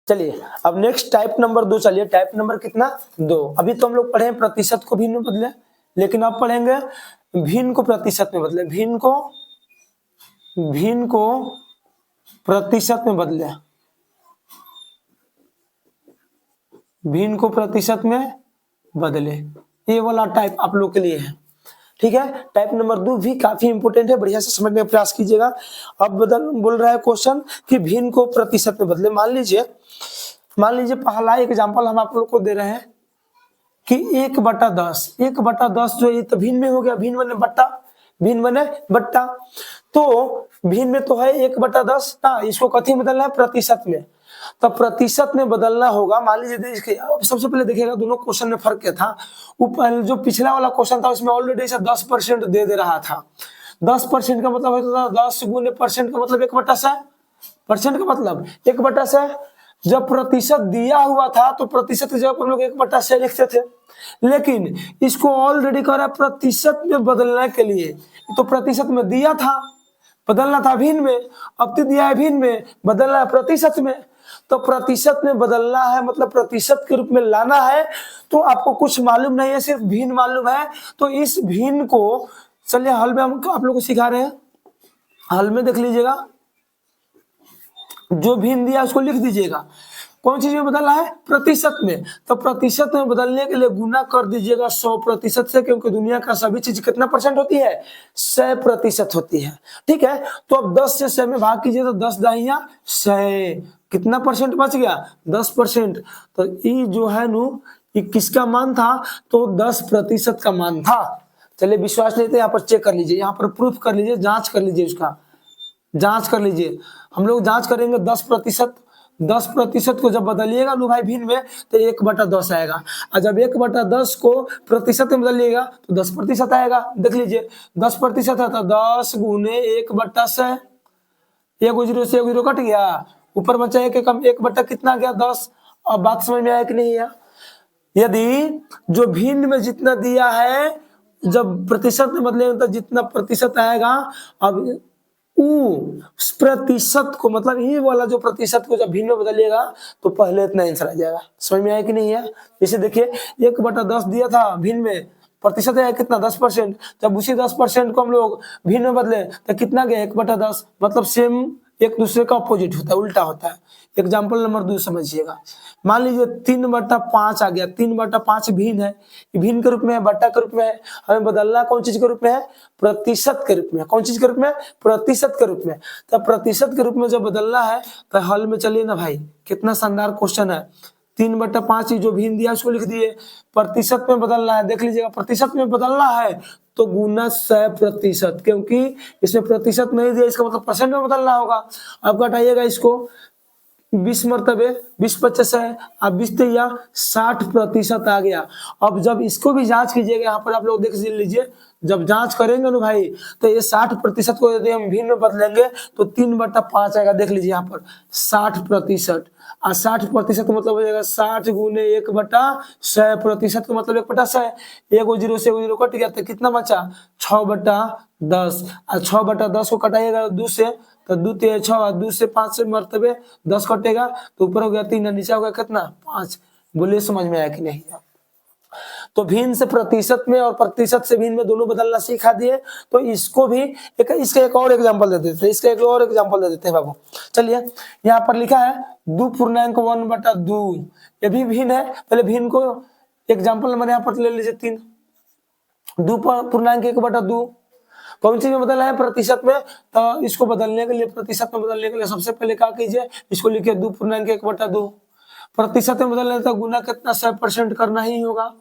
चलिए अब next type number 2, चलिए टाइप नंबर कितना 2। अभी तो हम लोग पढ़े प्रतिशत को भिन्न में बदले, लेकिन अब पढ़ेंगे भिन्न को प्रतिशत में बदले, भिन्न को प्रतिशत में बदले, भिन्न को प्रतिशत में बदले। ये वाला टाइप आप लोग के लिए है, ठीक है। टाइप नंबर 2 भी काफी इंपोर्टेंट है, बढ़िया से समझने का प्रयास कीजिएगा। अब बोल रहा है क्वेश्चन कि भिन्न को प्रतिशत में बदले। मान लीजिए पहला एग्जांपल हम आप लोग को दे रहे हैं कि 1/10, 1/10 जो ये तो भिन्न में हो गया, भिन्न बने बट्टा, तो भिन्न में तो है 1/10 ना, इसको कथी में बदलना है, प्रतिशत में। तो प्रतिशत में बदलना होगा। मान लीजिए देखिए, सबसे पहले देखिएगा दोनों क्वेश्चन में फर्क क्या था। ऊपर जो पिछला वाला क्वेश्चन था उसमें ऑलरेडी 10% दे रहा था। 10% का मतलब होता था 10 गुने परसेंट का मतलब 1/100, परसेंट का मतलब 1/100। जब प्रतिशत दिया हुआ था तो प्रतिशत की जगह पर हम लोग 1/100 लिखते थे, लेकिन इसको ऑलरेडी कर रहा है प्रतिशत में बदलने के लिए। तो प्रतिशत में दिया था, बदलना था भिन्न में, अब तो दिया है भिन्न में, बदलना है प्रतिशत में। तो प्रतिशत में बदलना है मतलब प्रतिशत के रूप में लाना है। तो आपको कुछ मालूम नहीं है, सिर्फ भिन्न मालूम है। तो इस भिन्न को चलिए हल में हम आप लोग को सिखा रहे हैं। हल में देख लीजिएगा, जो भिन्न दिया उसको लिख दीजिएगा। कौन चीज में बदलना है, प्रतिशत में। तो प्रतिशत में बदलने के लिए गुना कर दीजिएगा 100% से, क्योंकि दुनिया का सभी चीज कितना परसेंट होती है, 100% होती है, ठीक है। तो अब 10 से 100 में भाग कीजिए तो 10 दाहिया 100, कितना परसेंट बच गया, 10%। तो ये जो है नु ये किसका मान था, तो 10% का मान था। चलिए विश्वास नहीं तो यहाँ पर चेक कर लीजिए, यहाँ पर प्रूफ कर लीजिए, जांच कर लीजिए, उसका जांच कर लीजिए। हम लोग जांच करेंगे 10% को जब बदलिएगा नु भाई भिन्न में तो 1/10 आएगा, और जब 1/10 को प्रतिशत में बदलिएगा तो 10% आएगा। देख लीजिए 10% है तो 10 गुने 1/100, 1 0 से 1 0 कट गया, ऊपर बचा 1 कम 1 कितना गया 10। अब बात समझ में आया कि नहीं है। यदि जो भिन्न में जितना दिया है जब प्रतिशत में बदलेंगे तो जितना प्रतिशत आएगा, अब उस प्रतिशत को मतलब ये वाला जो प्रतिशत को जब भिन्न में बदलिएगा तो पहले इतना आंसर आ जाएगा। समझ में आया कि नहीं है। जैसे देखिए 1/10 दिया था भिन्न में, प्रतिशत है कितना 10%, जब उसी 10% को हम लोग भिन्न में बदले तो कितना गया 1/10, मतलब सेम एक दूसरे का अपोजिट होता है, उल्टा होता है। एग्जाम्पल नंबर 2 समझिएगा। मान लीजिए 3/5 आ गया, 3/5 भिन्न है, भिन्न के रूप में है, बट्टा के रूप में है। हमें बदलना कौन चीज के रूप में है, प्रतिशत के रूप में। कौन चीज के रूप में, प्रतिशत के रूप में। तो प्रतिशत के रूप में जब बदलना है तो हल में चलिए ना भाई, कितना शानदार क्वेश्चन है। 3/5 जो भिन्न दिया उसको लिख दिए, प्रतिशत में बदलना है, देख लीजिएगा प्रतिशत में बदलना है तो गुना 100%, क्योंकि इसमें प्रतिशत नहीं दिया, इसका मतलब परसेंट में बदलना होगा। अब घटाइएगा इसको, 20 मरतबे 20/50 है, अब 20 या 60% आ गया। अब जब इसको भी जांच कीजिएगा, यहाँ पर आप लोग देख लीजिए, जब जांच करेंगे ना भाई तो ये 60% को यदि हम भिन्न में बदलेंगे तो 3/5 आएगा। देख लीजिए यहाँ पर 60%, और 60% का मतलब हो जाएगा 60 गुने 1/100%, का मतलब 1/100। 1 0 से 1 0 कट गया तो कितना बचा 6/10, और 6/10 को कटाइएगा 2 से तो 2 3 6, 2 से 5 से मरतबे 10 कटेगा तो ऊपर हो गया 3, नीचे हो गया कितना 5। बोलिए समझ में आया कि नहीं। तो भिन्न से प्रतिशत में और प्रतिशत से भिन्न में दोनों बदलना सिखा दिए। तो इसको भी इसका एक और एग्जांपल दे देते हैं, इसका एक और एग्जांपल दे देते हैं बाबू। चलिए यहाँ पर लिखा है 2.1/2, ये भी भिन्न है। पहले भिन्न को एग्जांपल नंबर यहाँ पर ले लीजिए 3, 2.1/2 कौन सी में बदलना है, प्रतिशत में। तो इसको बदलने के लिए, प्रतिशत में बदलने के लिए सबसे पहले क्या कीजिए, इसको लिखिए 2.1/2। प्रतिशत में बदलने तो गुना कितना 100% करना ही होगा।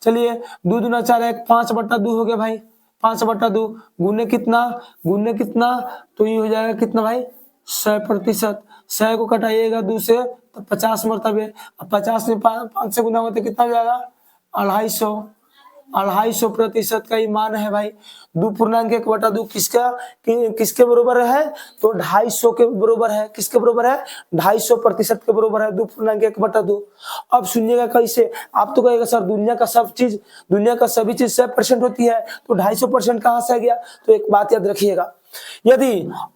चलिए 2 दूना 4 1, 5/2 हो गया भाई, 5/2 गुने कितना, तो ये हो जाएगा कितना भाई 100%। 100 को कटाइएगा 2 से तो 50 मरतबे, अब 50 में 5 से गुना होते कितना हो जाएगा 250। 250% का ही मान है भाई। 2.1/2 किसके बरोबर है? तो 250 के बरोबर है। किसके बरोबर है? 250% के बरोबर है 2.1/2। अब सुनिएगा कैसे। आप तो कहेगा सर दुनिया का सभी चीज 100% होती है, तो 250% कहां से आ गया? तो एक बात याद रखिएगा, यदि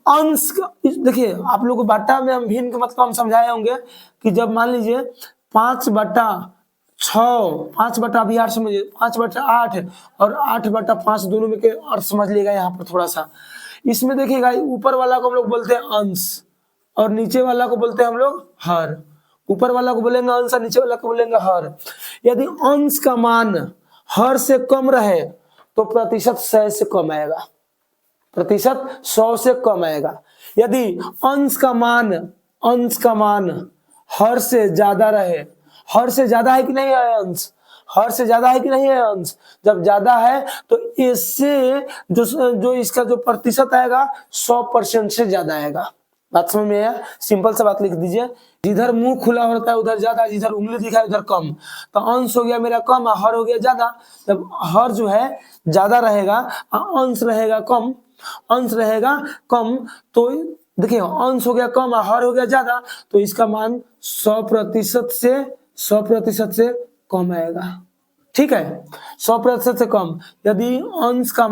अंश देखिए आप लोग को बाटा में हम भिन्न का मतलब हम समझाए होंगे कि जब मान लीजिए 5/6, 5/, अभी 8 समझिए, 5/8 और 8/5 दोनों में के अर्थ समझ लेगा यहाँ पर थोड़ा सा। इसमें देखिएगा ऊपर वाला को हम लोग बोलते हैं अंश और नीचे वाला को बोलते हैं हम लोग हर। ऊपर वाला को बोलेंगे अंश और नीचे वाला को बोलेंगे हर। यदि अंश का मान हर से कम रहे तो प्रतिशत 100 से कम आएगा, प्रतिशत 100 से कम आएगा। यदि अंश का मान हर से ज्यादा रहे, हर से ज्यादा है कि नहीं है अंश? हर से ज्यादा है कि नहीं है अंश? जब ज्यादा है तो इससे जो इसका जो प्रतिशत आएगा 100% से ज्यादा आएगा। बात समझ में आया? सिंपल सा बात लिख दीजिए, जिधर मुंह खुला होता है उधर ज्यादा, जिधर उंगली दिखाए उधर कम। तो अंश हो गया मेरा कम और हर हो गया ज्यादा। जब हर जो है ज्यादा रहेगा, अंश रहेगा कम, तो देखिए अंश हो गया कम और हर हो गया ज्यादा, तो इसका मान 100% से कम आएगा। ठीक है, 100% से कम। यदि अंश का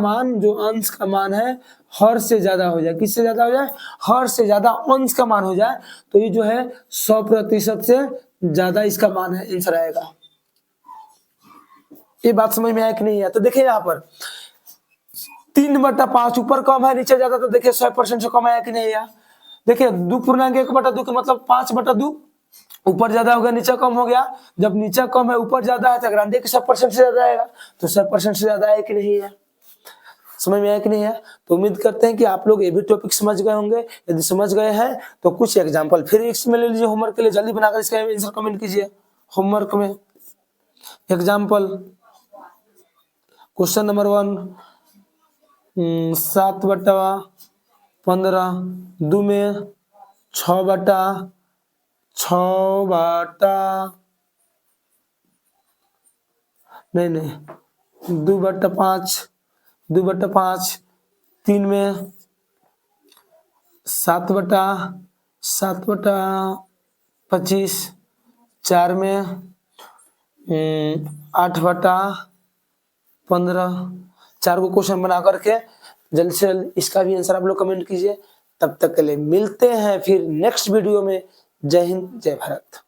मान है हर से ज्यादा हो जाए, किससे ज्यादा हो जाए? हर से ज्यादा अंश का मान हो जाए, तो ये जो है 100% से ज्यादा इसका मान है, आंसर आएगा। ये बात समझ में आया कि नहीं है? तो देखिए यहाँ पर 3/5 ऊपर कम है नीचे ज्यादा, तो देखिए 100% से कम आया कि नहीं आया? देखिए 2.1/2 का मतलब 5/2, ऊपर ज्यादा हो गया नीचे कम हो गया। जब नीचे कम है ऊपर ज्यादा है तो ग्रांडे के 100% से ज्यादा आएगा, तो 100% से ज्यादा है कि नहीं है? समझ में आया कि नहीं है? तो उम्मीद करते हैं कि आप लोग ये भी टॉपिक समझ गए होंगे। यदि समझ गए हैं तो कुछ एग्जांपल फिर इसमें ले लीजिए होमवर्क के लिए, जल्दी बनाकर इसका आंसर कमेंट कीजिए। होमवर्क में एग्जांपल क्वेश्चन नंबर 1, 7/15 2 में 6/6 नहीं 2/5 3 में 7/25 4 में 8/15। 4 को क्वेश्चन बना करके जल्द से जल्द इसका भी आंसर आप लोग कमेंट कीजिए। तब तक के लिए मिलते हैं फिर नेक्स्ट वीडियो में। जय हिंद, जय भारत।